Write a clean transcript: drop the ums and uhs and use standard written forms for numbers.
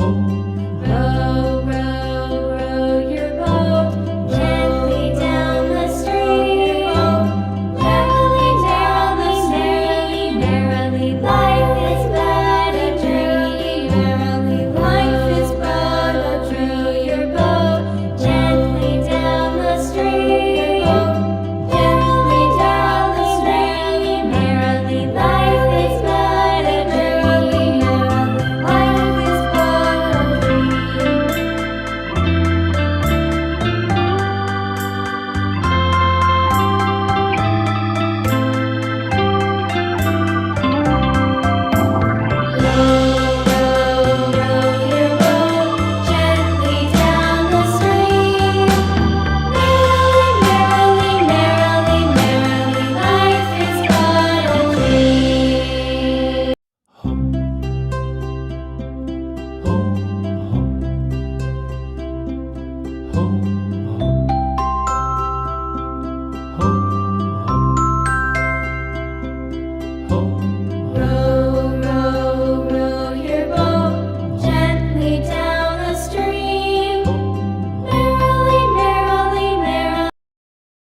Row, row, row your boat gently down the stream. Merrily, merrily, merrily, merrily, life is but a dream. Merrily, life is but a dream. Row your boat gently down the stream. Gently down the stream. Merrily, life is but a dream. Life is but a Ho,